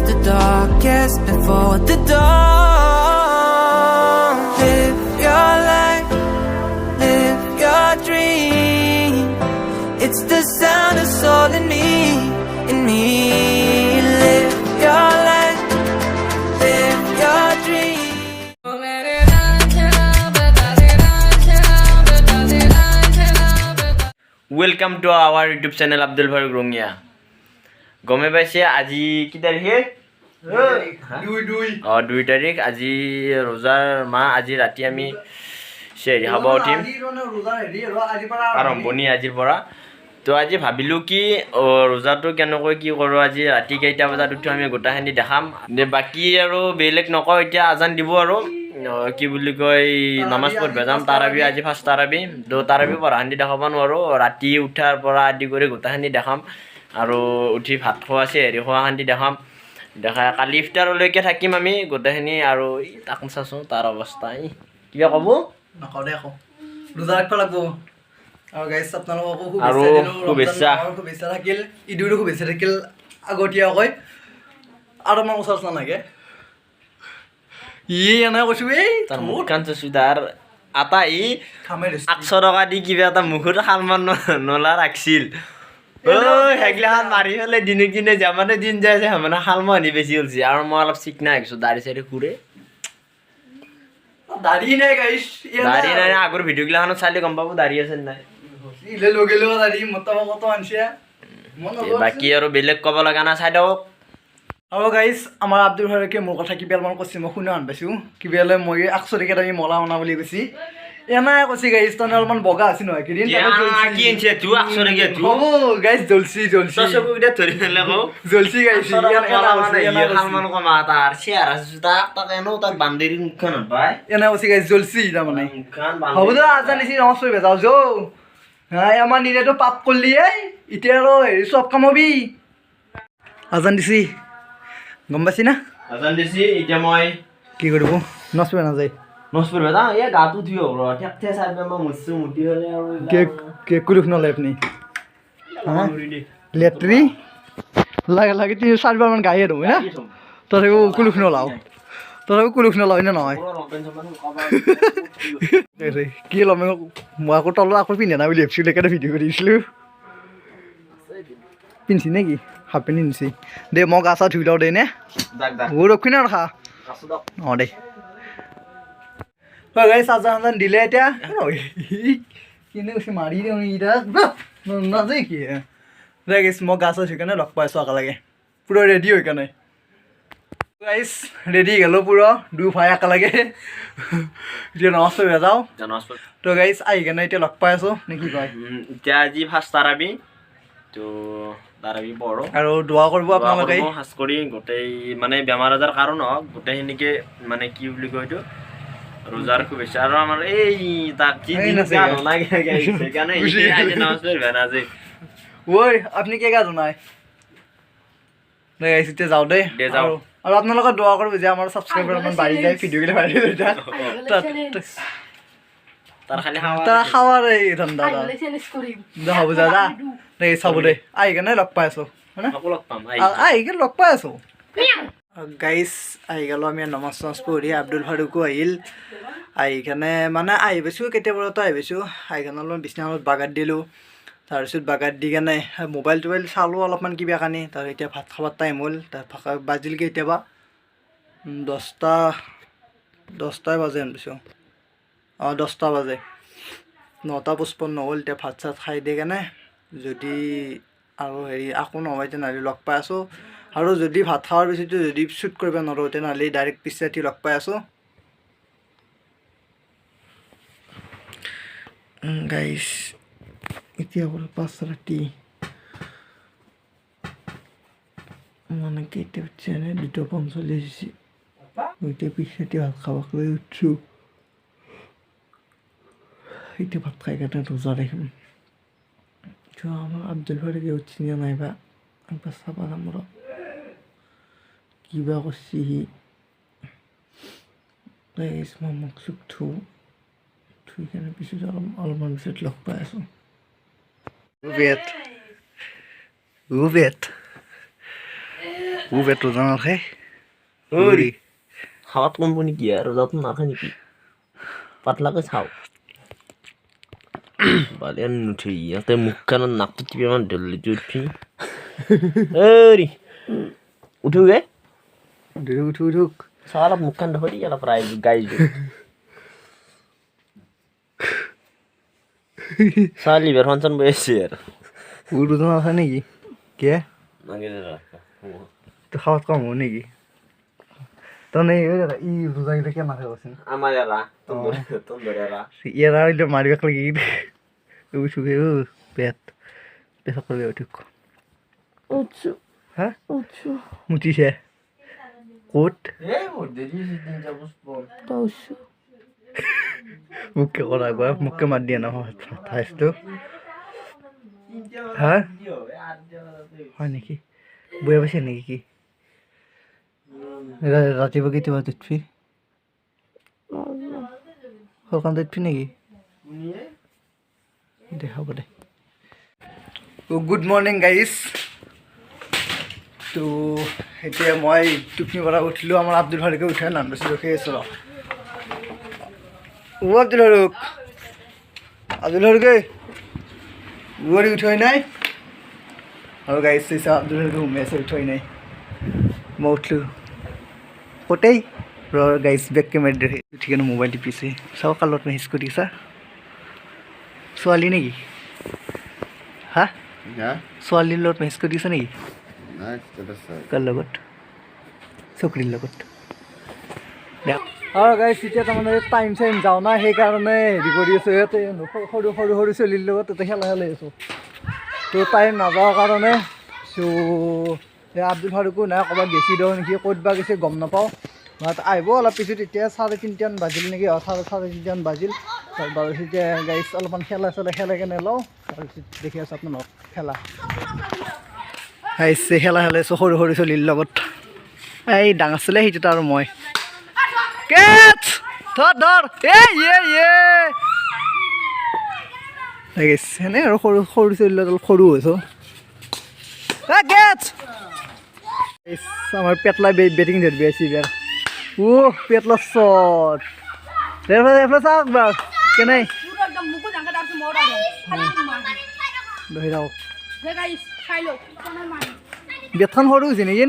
the darkest before the dawn. Live your life, live your dream. It's the sound of soul in me, in me. Live your life, live your dream. Welcome to our YouTube channel Abdul Farooq Rongia. গমে পাইছে আজি কি তাৰিখে 2 তাৰিখ আজি ৰোজাৰ মাহ আজি ৰাতি আমি চেৰি খাব উঠিম আৰম্ভণি আজিৰ পৰা তো আজি ভাবিলো কি ৰোজাটো কেনেকৈ কি কৰোঁ আজি ৰাতি কেইটা বজাত উঠো আমি গোটাখিনি দেখাম বাকী আৰু বেলেগ নকওঁ এতিয়া আজান দিব আৰু কি বুলি কয় নামাজ পঢ়িব যাম তাৰাবি আজি ফাৰ্ষ্ট তাৰাবি তো তাৰাবি পঢ়াখিনি দেখাব নোৱাৰোঁ ৰাতি উঠাৰ পৰা আদি কৰি গোটাখিনি দেখাম আৰু উঠি ভাত খোৱা চেৰি খোৱা শান্তি দেখাম দেখাই কালি ইফতাৰলৈকে থাকিম আমি গোটেইখিনি আৰু তাক চাচোন তাৰ অৱস্থা কিবা ক'ব নকওঁ দে আকৌ ৰোজা ৰাখিব লাগিব আৰু গাইছ আপোনালোককো শুভেচ্ছা থাকিল ঈদৰো শুভেচ্ছা থাকিল আগতীয়াকৈ আৰু মই ওচৰত নালাগে এনে কৈছোঁ এই তাৰ মুখখন চাইছোঁ তাৰ আটা 800 টকা দি কিবা এটা মুখত শালমান নলা ৰাখিছিল সেইগিলাখান মাৰি পেলাই দিনক দিনে যিমানে দিন যায় আছে সিমানে শালমানি বেছি হৈছে আৰু মই অলপ চিকনা আহিছোঁ দাড়ি চাড়ি ঘূৰে দাড়ি নাই গাইছ দাড়ি নাই আগৰ ভিডিঅ'গিলাখনত চালে গম পাব দাড়ি আছে নাই বাকী আৰু বেলেগ ক'ব লগা নাই চাই দিয়ক আৰু গাইছ আমাৰ আব্দুল ফাৰুকে মোৰ কথা কিবা অলপমান কৈছে মই শুনা পাইছোঁ কিবালৈ মই 800 টকাত আমি মলা মনা বুলি কৈছি এনাই কৈছে গাইছ তাৰমানে অলপমান বগা আছে নহয় কেইদিন গাইছ জলছি গাইছ এনাই কৈছে গাইছ জলছি তাৰমানে হ'ব দে আজান দিছি নমাজ পঢ়িব যাওঁ যৌ আমাৰ নিলেতো পাপ কৰিলি এতিয়া আৰু হেৰি চব কাম হবি আজান দিছি গম পাইছি না আজান দিছি এতিয়া মই কি কৰিব নচ পঢ়িব নাযায় নচ পঢ়িব যাওঁ এই গাটো ধুই হ'ব ঠেক ঠেক চাই মই মুচি মুটি হ'লে আৰু কেক কুলুখ নলয় আপুনি লেট্ৰি লাগে লাগে 3-4 মান গায়ে দিওঁ না তথাপিও কুলুখ নলাওঁ হয় নে নহয় কি ল'ম মই আকৌ তলত আকৌ পিন্ধে না বুলি ভাবিছিলোঁ সেইকাৰণে ভিডিঅ' কৰি দিছিলোঁ পিন্ধিছি নেকি হাফ পেণ্ট পিন্ধিছি দে মই গা চা ধুই লওঁ দে নে ৰখি না ৰখা অঁ দে গাড়ী চাৰ্জাৰ দিলে এতিয়া কিনে কৈছে মাৰি দিওঁ এতিয়া নাযায় কি দে গাইছ মই গা চা ধুই কাৰণে লগ পাইছোঁ একেলগে পুৰা ৰেডি হৈ কাৰণে গাইছ ৰেডি গ'লোঁ পুৰা দুই ভাই একেলগে এতিয়া নমাজ পঢ়িব যাওঁ তো গাইছ আহি কেনে এতিয়া লগ পাই আছোঁ নে কি কয় এতিয়া আজি ফাৰ্ষ্ট তাৰাবি তো তাৰাবি পঢ়ো আৰু দোৱা কৰিব আপোনালোকে সাজ কৰি গোটেই মানে বেমাৰ আজাৰ কাৰণ হওক গোটেইখিনিকে মানে কি বুলি কয় এইটো ৰোজাৰ শুভেচ্ছা আৰু আমাৰ এই তাক ঐ আপুনি কে গা জনাই দে গাইছ এতিয়া যাওঁ দেই যাওঁ আৰু আপোনালোকে দোৱা কৰিব যে আমাৰ ছাবস্ক্ৰাইবাৰ অকমান বাঢ়ি যায় ভিডিঅ'গিলা বাঢ়ি যায় তাৰ খাৱাৰ এই ধান্দা হ'ব যা দে চাব দে আহি কেনে লগ পাই আছোঁ আহি কেনে লগ পাই আছোঁ গাইছ আহি গ'লোঁ আমি নমাজ চমাজ পঢ়ি আব্দুল ফাৰুকো আহিল আহি কেনে মানে আহি পাইছোঁ কেতিয়াবাতো আহি পাইছোঁ আহি কেনে অলপমান বিছনাখনত বাগাত দিলোঁ তাৰপিছত বাগাত দি কেনে মোবাইল চোবাইল চালোঁ অলপমান কিবা কানি তাৰ এতিয়া ভাত খাবৰ টাইম হ'ল তাৰ বাজিল কেতিয়াবা 10টা বাজে আনিছোঁ 10টা বাজে 9:55 হ'ল এতিয়া ভাত চাত খাই দি কেনে যদি আৰু হেৰি আকৌ নহয় তেনেহ'লে লগ পাই আছোঁ আৰু যদি ভাত খোৱাৰ পিছতো যদি শ্বুট কৰিব নোৱাৰোঁ তেনেহ'লে ডাইৰেক্ট পিছ ৰাতি লগ পাই আছোঁ গাইছ এতিয়া হ'ল 5 ৰাতি মানে কেতিয়া উঠিছে 2:45 হৈছে এতিয়া পিছ ৰাতি ভাত খাবাক লৈ উঠছোঁ এতিয়া ভাত খাই কেনে ৰোজা ৰাখিম আমাৰ আব্দুল ফাৰুকে উঠছি নে নাইবা একবাৰ চাবা নামৰ কিবা কৰিছে সি মই মুখ চুখ থুই কেনে পিছত অলপমান পিছত লগ পাই আছোঁ পেট ৰোজা নাখায় খাৱাত কম নেকি আৰু ৰোজাটো নাখায় নেকি পাতলাকৈ চাওঁ বালিয়া নুঠি ইয়াতে মুখখনত নাকটো টিপি আমাৰ ধৰিটো উঠি উঠোগে উঠুক চাওঁ অলপ মুখখন ধৰি অলপ গাইছোঁ চাওঁ লিভাৰ ফাংচন বহি আছে আৰু ৰোজা নাখায় নেকি কিয় নাগে তো খাওয়াত কম হ'ব নেকি তাৰমানে ই ৰোজাকেইটা কিয় নাখায় কচোন আমাৰ এৰা তোৰ ইয়াৰ আৰু মাৰিবাক লাগি উঠুকে পেট পেছাব কৰি উঠুক হা মুতিছে ক'ত মোকে কৰা গৈ মোকে মাত দিয়া নহয় ঠাইছটো হা হয় নেকি বয়া পাইছে নেকি কি ৰাতিপুৱা কেতিয়াবা উঠবি সকামত উঠবি নেকি দে হ'ব দে গুড মৰ্ণিং গাইজ তো এতিয়া মই টোপনিৰ পৰা উঠিলোঁ আমাৰ আব্দুল ফাৰুকে উঠাই নাম বেছি ৰখি আছোঁ ৰ আব্দুল ফাৰুকে গুৱাৰী উঠাই নাই আৰু গাইজ চাইছা আব্দুল ফাৰুকে সোমাই আছে উঠাই নাই মই উঠলোঁ ক'তেই ৰ গাইজ বেক কেমেৰা দেখি উঠি কিনে মোবাইল টিপিছে চাওঁ কালত মেছেজ কৰিছা ছোৱালী নেকি হা ছোৱালীৰ লগত মেছেজ কৰি দিছা নেকি কাৰ লগত চকৰীৰ লগত আৰু গাইজ এতিয়া তাৰমানে টাইম চাইম যাওঁ না সেইকাৰণে হেৰি কৰি আছোঁ ইয়াতে সৰু সৰু সৰু ছোৱালীৰ লগত তাতে খেলা খেলাই আছোঁ তো টাইম নাযাওঁ কাৰণে চ' আব্দুল ফাৰুকো নাই ক'ৰবাত গেছি দিওঁ নেকি ক'ত বা গৈছে গম নাপাওঁ আহিব অলপ পিছত এতিয়া 3:30 বাজিল নেকি 3:30 বাজিল তাৰপিছত এতিয়া গাইজ অলপমান খেলাই কেনে লওঁ তাৰপিছত দেখি আছোঁ আপোনালোক খেলা আহিছে খেলা খেলাইছোঁ সৰু সৰু ছোৱালীৰ লগত এই ডাঙৰ ছোৱালী সেইটো আৰু মই কেটছ ধৰ সেনে আৰু সৰু সৰু ছোৱালীৰ লগত সৰু হৈছোঁ কেটছ আমাৰ পেটলা বেটিং ধৰিবি আছে এইবাৰ পেটলা শ্বট এইফালে চাওক বাৰু কেনে ধৰি যাওক বেটখন সৰু হৈছে নেকি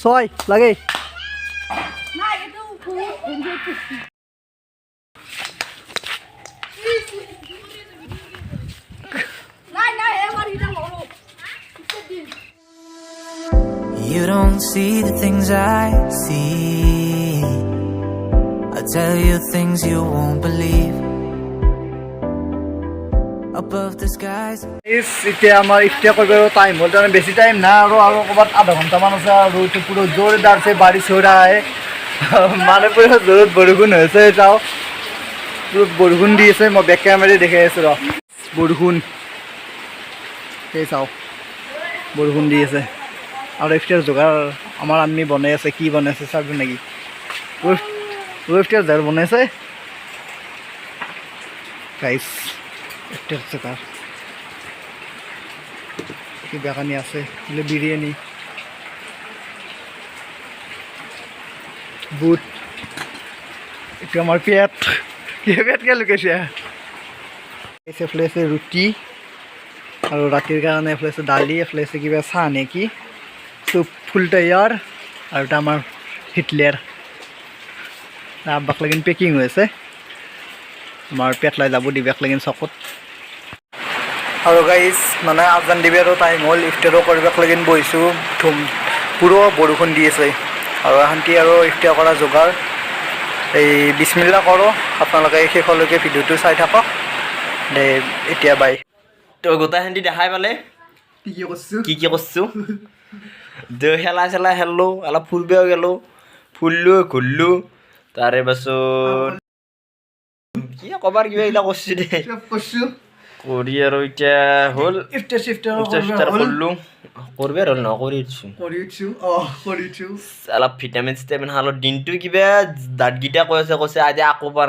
6 লাগে You don't see the things I see. I tell you things you won't believe. Above the skies. এতিয়া আমাৰ ইফতাৰ কৰিব টাইম হ'ল তাৰমানে বেছি টাইম নাই আৰু ক'ৰবাত আধা ঘণ্টামান আছে আৰু এইটো পুৰো জোৰদাৰ আছে বাৰিশ হৈ ৰহা है মানে পুৰো জোৰত বৰষুণ হৈছে চাওঁ পুৰো বৰষুণ দি আছে মই বেক কেমেৰা দেখাই আছোঁ ৰ বৰষুণ সেই চাওঁ বৰষুণ দি আছে আৰু ইফতাৰ যোগাৰ আমাৰ আম্মি বনাই আছে কি বনাই আছে চাবি নেকি ইফতাৰ যোগাৰ বনাইছে গাইছ ইফতাৰ যোগাৰ কিবা কানি আছে বোলে বিৰিয়ানী বুট এইটো আমাৰ পেট পেটকে লুকাইছে এইফালে আছে ৰুটি আৰু ৰাতিৰ কাৰণে এইফালে আছে দালি এইফালে আছে কিবা চাহ নেকি চুপ ফুল তৈয়াৰ আৰু এটা আমাৰ হিটলাৰ আব্বাক লাগিন পেকিং হৈ আছে আমাৰ পেটলাই যাব দিবাক লাগিন চকত আৰু গাইজ মানে আজান দিবি আৰু টাইম হ'ল ইফতাৰো কৰিবাক লাগিন বহিছোঁ পুৰো বৰষুণ দি আছে আৰু শান্তি আৰু ইফতাৰ কৰা যোগাৰ এই বিসমিল্লাহ কৰোঁ আপোনালোকে শেষলৈকে ভিডিঅ'টো চাই থাকক দে এতিয়া বাই তো গোটাই শান্তি দেখাই পালে কি কি কৰছোঁ খেলা চেলা খেললোঁ অলপ ফুৰিবও গ'লোঁ ফুৰিলোঁ ঘূৰিলোঁ তাৰে পাছত কি ক'বাৰ কিবা এইবিলাক কৰিছোঁ দে কৰি আৰু এতিয়া হ'ল ইফতাৰ কৰিলোঁ কৰবি আৰু নকৰি দিছোঁ অলপ ভিটামিন চিটামিন খালোঁ দিনটো কিবা দাঁতকেইটা কৈছে আজি আকৌ পাৰ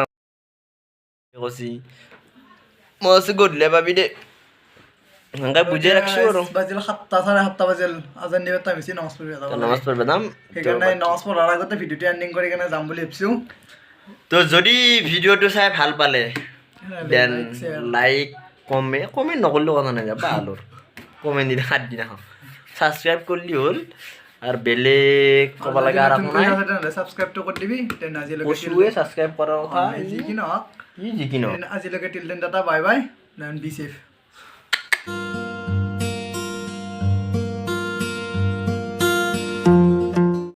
কৈছে মই আছোঁ গধূলি পাবি দে সেনেকৈ বুজাই ৰাখিছোঁ আৰু বাজিল 7টা 7:30 বাজিল আজান দিবৰ টাইম হৈছে নমাজ পঢ়িব যাব নামাজ পঢ়িব যাম সেইকাৰণে নমাজ পঢ়াৰ আগতে ভিডিঅ'টো এণ্ডিং কৰি কেনে যাম বুলি ভাবিছোঁ তো যদি ভিডিঅ'টো চাই ভাল পালে দেন লাইক কমেণ্ট নকৰিলেও কথা নাই ভাল কমেণ্ট দিনা 7 দিনা ছাবস্ক্ৰাইব কৰিলি হ'ল আৰু বেলেগ ক'ব লগা আৰু নাই ছাবস্ক্ৰাইবটো কৰি দিবি দেন আজিলৈকে কৈছোৱে ছাবস্ক্ৰাইব কৰাৰ কথা যি কি নহওক যি কি নহওক আজিলৈকে till then tata bye bye then be safe